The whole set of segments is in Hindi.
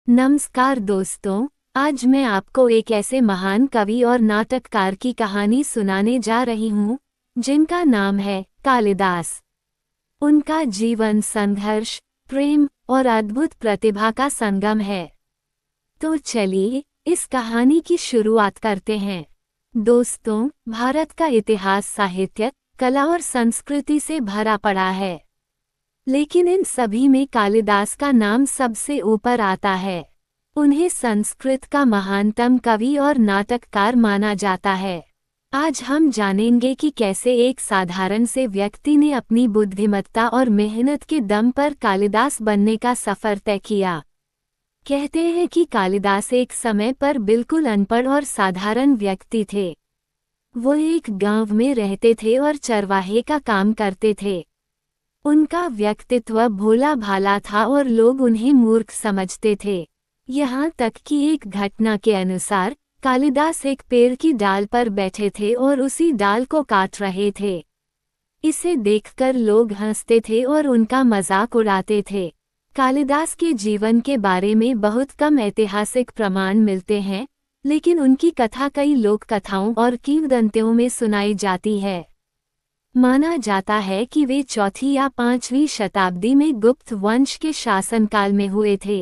नमस्कार दोस्तों, आज मैं आपको एक ऐसे महान कवि और नाटककार की कहानी सुनाने जा रही हूँ, जिनका नाम है कालिदास। उनका जीवन संघर्ष, प्रेम और अद्भुत प्रतिभा का संगम है। तो चलिए, इस कहानी की शुरुआत करते हैं। दोस्तों, भारत का इतिहास साहित्य, कला और संस्कृति से भरा पड़ा है। लेकिन इन सभी में कालिदास का नाम सबसे ऊपर आता है। उन्हें संस्कृत का महानतम कवि और नाटककार माना जाता है। आज हम जानेंगे कि कैसे एक साधारण से व्यक्ति ने अपनी बुद्धिमत्ता और मेहनत के दम पर कालिदास बनने का सफर तय किया। कहते हैं कि कालिदास एक समय पर बिल्कुल अनपढ़ और साधारण व्यक्ति थे। वो एक गांव में रहते थे और चरवाहे का काम करते थे। उनका व्यक्तित्व भोला भाला था और लोग उन्हें मूर्ख समझते थे। यहाँ तक कि एक घटना के अनुसार कालिदास एक पेड़ की डाल पर बैठे थे और उसी डाल को काट रहे थे। इसे देखकर लोग हंसते थे और उनका मजाक उड़ाते थे। कालिदास के जीवन के बारे में बहुत कम ऐतिहासिक प्रमाण मिलते हैं, लेकिन उनकी कथा कई लोक कथाओं और किंवदंतियों में सुनाई जाती है। माना जाता है कि वे 4वीं या 5वीं शताब्दी में गुप्त वंश के शासनकाल में हुए थे।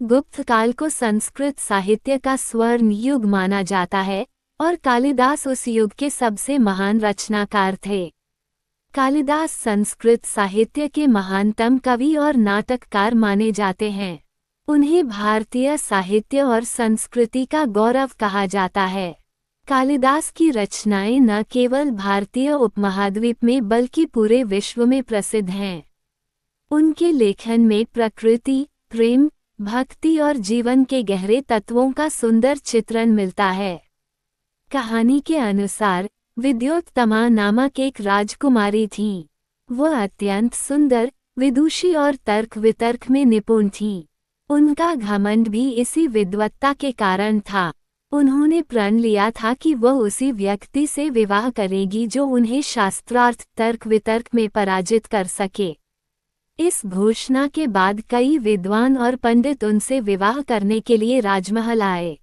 गुप्त काल को संस्कृत साहित्य का स्वर्ण युग माना जाता है और कालिदास उस युग के सबसे महान रचनाकार थे। कालिदास संस्कृत साहित्य के महानतम कवि और नाटककार माने जाते हैं। उन्हें भारतीय साहित्य और संस्कृति का गौरव कहा जाता है। कालिदास की रचनाएं न केवल भारतीय उपमहाद्वीप में बल्कि पूरे विश्व में प्रसिद्ध हैं। उनके लेखन में प्रकृति, प्रेम, भक्ति और जीवन के गहरे तत्वों का सुंदर चित्रण मिलता है। कहानी के अनुसार विद्योत्तमा नामक एक राजकुमारी थीं। वह अत्यंत सुंदर, विदुषी और तर्क वितर्क में निपुण थीं। उनका घमंड भी इसी विद्वत्ता के कारण था। उन्होंने प्रण लिया था कि वह उसी व्यक्ति से विवाह करेगी जो उन्हें शास्त्रार्थ तर्क वितर्क में पराजित कर सके। इस घोषणा के बाद कई विद्वान और पंडित उनसे विवाह करने के लिए राजमहल आए।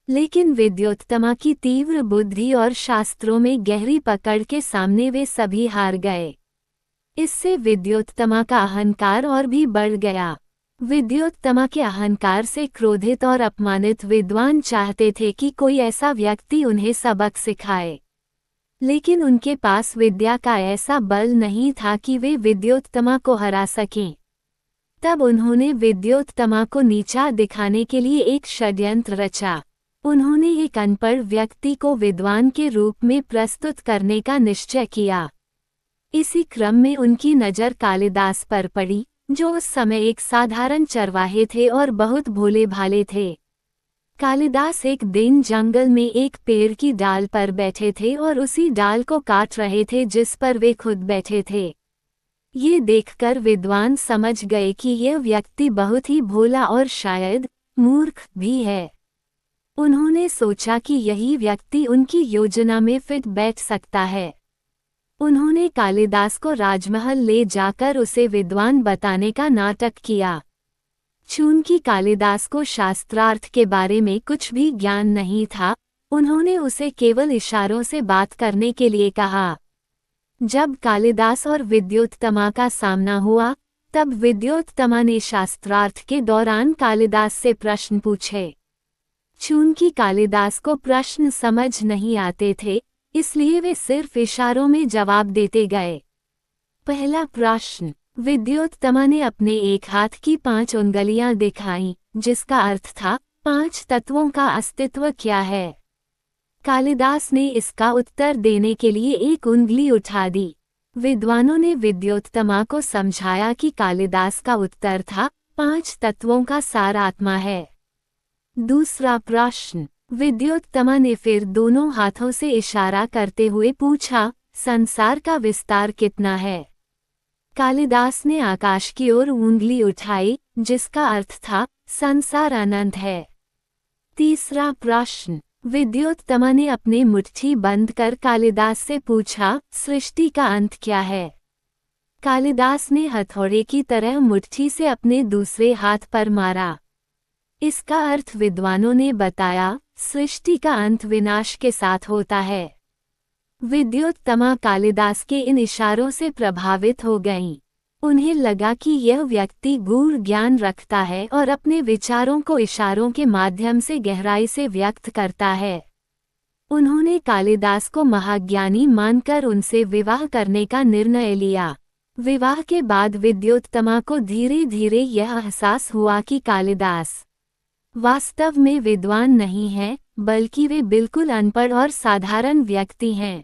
लेकिन विद्योत्तमा की तीव्र बुद्धि और शास्त्रों में गहरी पकड़ के सामने वे सभी हार गए। इससे विद्योत्तमा का अहंकार और भी बढ़ गया। विद्योत्तमा के अहंकार से क्रोधित और अपमानित विद्वान चाहते थे कि कोई ऐसा व्यक्ति उन्हें सबक सिखाए, लेकिन उनके पास विद्या का ऐसा बल नहीं था कि वे विद्योत्तमा को हरा सकें। तब उन्होंने विद्योत्तमा को नीचा दिखाने के लिए एक षड्यंत्र रचा। उन्होंने एक अनपढ़ व्यक्ति को विद्वान के रूप में प्रस्तुत करने का निश्चय किया। इसी क्रम में उनकी नज़र कालिदास पर पड़ी, जो उस समय एक साधारण चरवाहे थे और बहुत भोले भाले थे। कालिदास एक दिन जंगल में एक पेड़ की डाल पर बैठे थे और उसी डाल को काट रहे थे जिस पर वे खुद बैठे थे। ये देखकर विद्वान समझ गए कि यह व्यक्ति बहुत ही भोला और शायद मूर्ख भी है। उन्होंने सोचा कि यही व्यक्ति उनकी योजना में फिट बैठ सकता है। उन्होंने कालिदास को राजमहल ले जाकर उसे विद्वान बताने का नाटक किया। चूंकि कालिदास को शास्त्रार्थ के बारे में कुछ भी ज्ञान नहीं था, उन्होंने उसे केवल इशारों से बात करने के लिए कहा। जब कालिदास और विद्योत्तमा का सामना हुआ, तब विद्योत्तमा ने शास्त्रार्थ के दौरान कालिदास से प्रश्न पूछे। चूंकि कालिदास को प्रश्न समझ नहीं आते थे, इसलिए वे सिर्फ इशारों में जवाब देते गए। पहला प्रश्न, विद्योत्तमा ने अपने एक हाथ की 5 उंगलियां दिखाईं, जिसका अर्थ था 5 तत्वों का अस्तित्व क्या है। कालिदास ने इसका उत्तर देने के लिए एक उंगली उठा दी। विद्वानों ने विद्योत्तमा को समझाया कि कालिदास का उत्तर था 5 तत्वों का सार आत्मा है। दूसरा प्रश्न, विद्योत्तमा ने फिर दोनों हाथों से इशारा करते हुए पूछा, संसार का विस्तार कितना है। कालिदास ने आकाश की ओर उंगली उठाई, जिसका अर्थ था संसार अनंत है। तीसरा प्रश्न, विद्योत्तमा ने अपनी मुट्ठी बंद कर कालिदास से पूछा, सृष्टि का अंत क्या है। कालिदास ने हथौड़े की तरह मुट्ठी से अपने दूसरे हाथ पर मारा। इसका अर्थ विद्वानों ने बताया, सृष्टि का अंत विनाश के साथ होता है। विद्योत्तमा कालिदास के इन इशारों से प्रभावित हो गईं। उन्हें लगा कि यह व्यक्ति गूढ़ ज्ञान रखता है और अपने विचारों को इशारों के माध्यम से गहराई से व्यक्त करता है। उन्होंने कालिदास को महाज्ञानी मानकर उनसे विवाह करने का निर्णय लिया। विवाह के बाद विद्योत्तमा को धीरे धीरे यह एहसास हुआ कि कालिदास वास्तव में विद्वान नहीं है, बल्कि वे बिल्कुल अनपढ़ और साधारण व्यक्ति हैं।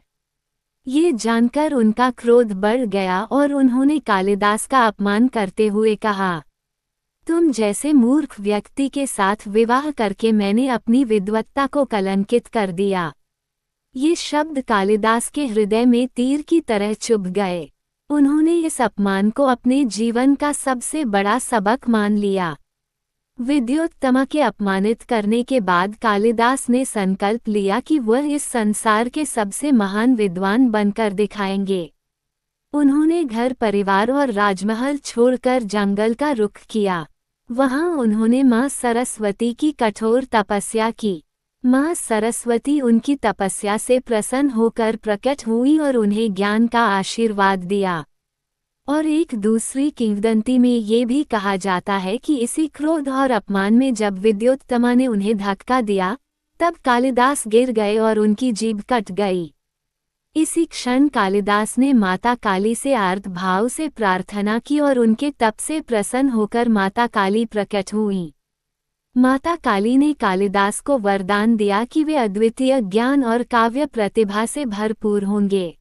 ये जानकर उनका क्रोध बढ़ गया और उन्होंने कालिदास का अपमान करते हुए कहा, तुम जैसे मूर्ख व्यक्ति के साथ विवाह करके मैंने अपनी विद्वत्ता को कलंकित कर दिया। ये शब्द कालिदास के हृदय में तीर की तरह चुभ गए। उन्होंने इस अपमान को अपने जीवन का सबसे बड़ा सबक मान लिया। विद्योत्तमा के अपमानित करने के बाद कालिदास ने संकल्प लिया कि वह इस संसार के सबसे महान विद्वान बनकर दिखाएंगे। उन्होंने घर परिवार और राजमहल छोड़कर जंगल का रुख किया। वहां उन्होंने मां सरस्वती की कठोर तपस्या की। मां सरस्वती उनकी तपस्या से प्रसन्न होकर प्रकट हुई और उन्हें ज्ञान का आशीर्वाद दिया। और एक दूसरी किंवदंती में ये भी कहा जाता है कि इसी क्रोध और अपमान में जब विद्योत्तमा ने उन्हें धक्का दिया, तब कालिदास गिर गए और उनकी जीभ कट गई। इसी क्षण कालिदास ने माता काली से आर्त भाव से प्रार्थना की और उनके तप से प्रसन्न होकर माता काली प्रकट हुईं। माता काली ने कालिदास को वरदान दिया कि वे अद्वितीय ज्ञान और काव्य प्रतिभा से भरपूर होंगे।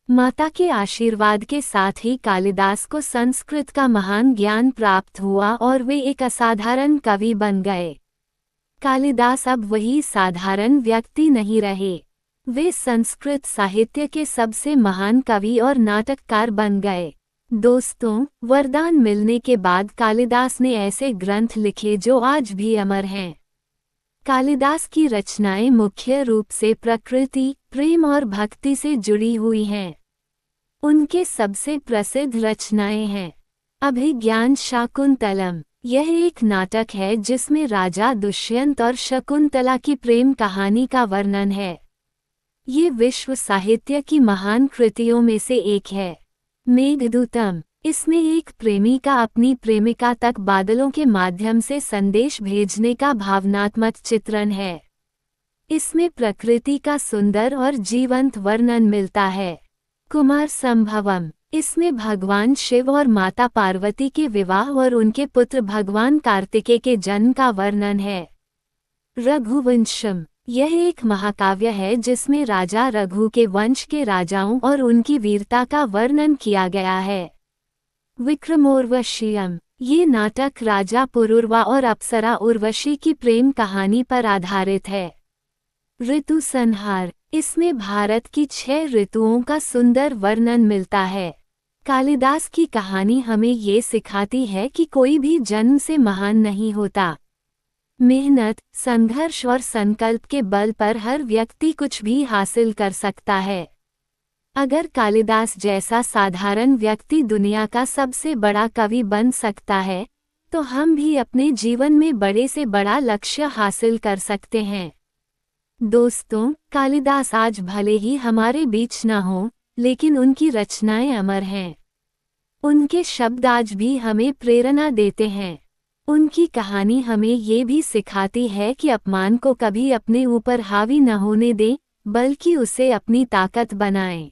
माता के आशीर्वाद के साथ ही कालिदास को संस्कृत का महान ज्ञान प्राप्त हुआ और वे एक असाधारण कवि बन गए। कालिदास अब वही साधारण व्यक्ति नहीं रहे, वे संस्कृत साहित्य के सबसे महान कवि और नाटककार बन गए। दोस्तों, वरदान मिलने के बाद कालिदास ने ऐसे ग्रंथ लिखे जो आज भी अमर हैं। कालिदास की रचनाएं मुख्य रूप से प्रकृति, प्रेम और भक्ति से जुड़ी हुई हैं। उनके सबसे प्रसिद्ध रचनाएं हैं अभिज्ञान शाकुंतलम। यह एक नाटक है जिसमें राजा दुष्यंत और शकुंतला की प्रेम कहानी का वर्णन है। ये विश्व साहित्य की महान कृतियों में से एक है। मेघदूतम, इसमें एक प्रेमी का अपनी प्रेमिका तक बादलों के माध्यम से संदेश भेजने का भावनात्मक चित्रण है। इसमें प्रकृति का सुंदर और जीवंत वर्णन मिलता है। कुमार संभवम, इसमें भगवान शिव और माता पार्वती के विवाह और उनके पुत्र भगवान कार्तिकेय के जन्म का वर्णन है। रघुवंशम, यह एक महाकाव्य है जिसमें राजा रघु के वंश के राजाओं और उनकी वीरता का वर्णन किया गया है। विक्रमोर्वशीयम, ये नाटक राजा पुरुरवा और अप्सरा उर्वशी की प्रेम कहानी पर आधारित है। ऋतु संहार, इसमें भारत की 6 ऋतुओं का सुंदर वर्णन मिलता है। कालिदास की कहानी हमें ये सिखाती है कि कोई भी जन्म से महान नहीं होता। मेहनत, संघर्ष और संकल्प के बल पर हर व्यक्ति कुछ भी हासिल कर सकता है। अगर कालिदास जैसा साधारण व्यक्ति दुनिया का सबसे बड़ा कवि बन सकता है, तो हम भी अपने जीवन में बड़े से बड़ा लक्ष्य हासिल कर सकते हैं। दोस्तों, कालिदास आज भले ही हमारे बीच न हो, लेकिन उनकी रचनाएं अमर हैं। उनके शब्द आज भी हमें प्रेरणा देते हैं। उनकी कहानी हमें ये भी सिखाती है कि अपमान को कभी अपने ऊपर हावी न होने दें, बल्कि उसे अपनी ताकत बनाएं।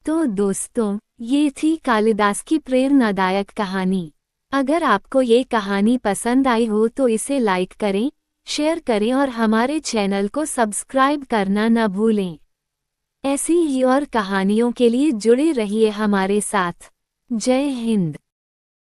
तो दोस्तों, ये थी कालिदास की प्रेरणादायक कहानी। अगर आपको ये कहानी पसंद आई हो तो इसे लाइक करें, शेयर करें और हमारे चैनल को सब्सक्राइब करना न भूलें। ऐसी ही और कहानियों के लिए जुड़े रहिए हमारे साथ। जय हिंद।